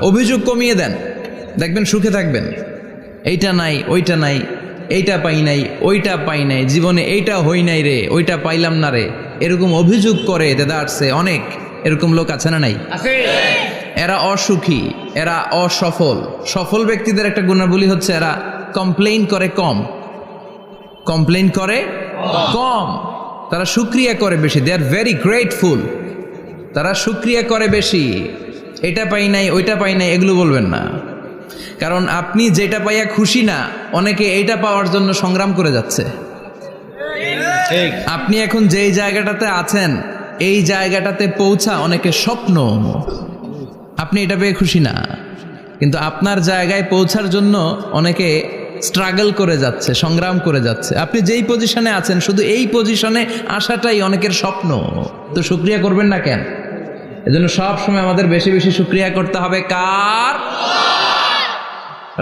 অভিযোগ কমিয়ে দেন, দেখবেন সুখে থাকবেন। এইটা নাই, ওইটা নাই, এইটা পাই নাই, ওইটা পাই নাই, জীবনে এইটা হই নাই রে, ওইটা পাইলাম না রে, এরকম অভিযোগ করে দেদারসে অনেক এরকম লোক আছে না নাই? এরা অসুখী, এরা অসফল। সফল ব্যক্তিদের একটা গুণাবলী হচ্ছে এরা কমপ্লেইন করে কম, কমপ্লেইন করে কম, তারা শুকরিয়া করে বেশি। দে আর ভেরি গ্রেটফুল, তারা শুকরিয়া করে বেশি। এটা পাই নাই, ওইটা পাই নাই এগুলো বলবেন না, কারণ আপনি যেটা পাইয়া খুশি না, অনেকে এইটা পাওয়ার জন্য সংগ্রাম করে যাচ্ছে। আপনি এখন যেই জায়গাটাতে আছেন, এই জায়গাটাতে পৌঁছা অনেকে স্বপ্ন। আপনি এটা পেয়ে খুশি না, কিন্তু আপনার জায়গায় পৌঁছার জন্য অনেকে স্ট্রাগল করে যাচ্ছে, সংগ্রাম করে যাচ্ছে। আপনি যেই পজিশনে আছেন, শুধু এই পজিশনে আসাটাই অনেকের স্বপ্ন। তো শুকরিয়া করবেন না কেন? এজন্য সব সময় আমাদের বেশি বেশি শুকরিয়া করতে হবে কার?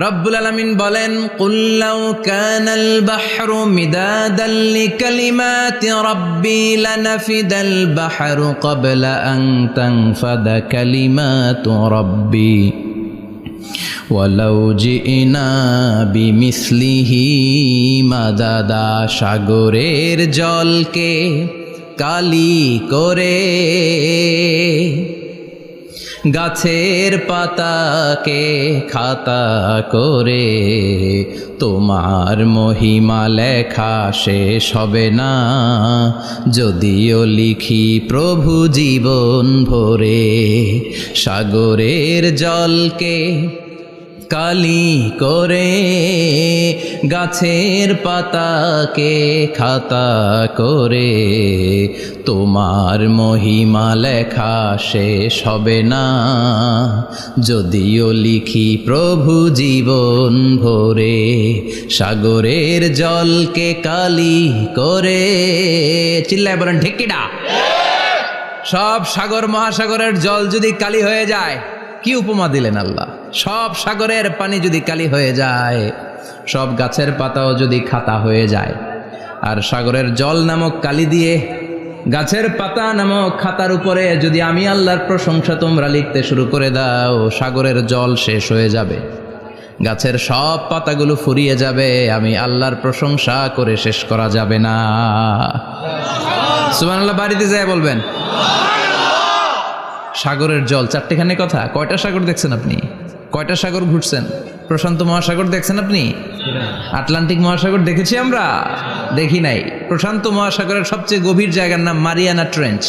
রব্বুল আলামিন বলেন, কুল লাউ কানাল বাহরু মিদাদান লিকালিমাতি রাব্বি লানাফিদাল বাহরু ক্বাবলা আন তানফাদা কালিমাতু রাব্বি ওয়ালাউ জিনা বিমিসলিহি মাদাদা। সাগরের জলকে কালি করে, গাছের পাতাকে খাতা করে, তোমার মহিমা লেখা শেষ হবে না, যদিও লিখি প্রভু জীবন ভরে। সাগরের জলকে কালি করে, গাছের পাতাকে খাতা করে, তোমার মহিমা লেখা শেষ হবে না, যদিও লিখি প্রভু জীবন ভরে। সাগরের জলকে কালি করে, চিল্লায় বলেন ঠিক কিনা? সব সাগর মহাসাগরের জল যদি কালি হয়ে যায়, কি উপমা দিলেন আল্লাহ! সব সাগরের পানি যদি কালি হয়ে যায়, সব গাছের পাতাও যদি খাতা হয়ে যায়, আর সাগরের জল নামক কালি দিয়ে গাছের পাতা নামক খাতার উপরে যদি আমি আল্লাহর প্রশংসা তোমরা লিখতে শুরু করে দাও, সাগরের জল শেষ হয়ে যাবে, গাছের সব পাতাগুলো ফুরিয়ে যাবে, আমি আল্লাহর প্রশংসা করে শেষ করা যাবে না। সুবহানাল্লাহ বাড়িতে যায় বলবেন। সাগরের জল, চারটেখানে কথা। কয়টা সাগর দেখছেন আপনি? কয়টা সাগর ঘুরছেন? প্রশান্ত মহাসাগর দেখছেন আপনি? আটলান্টিক মহাসাগর দেখেছি আমরা? দেখি নাই। প্রশান্ত মহাসাগরের সবচেয়ে গভীর জায়গার নাম মারিয়ানা ট্রেঞ্চ,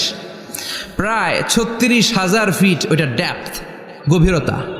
প্রায় 36,000 ফিট ওইটা ডেপথ, গভীরতা।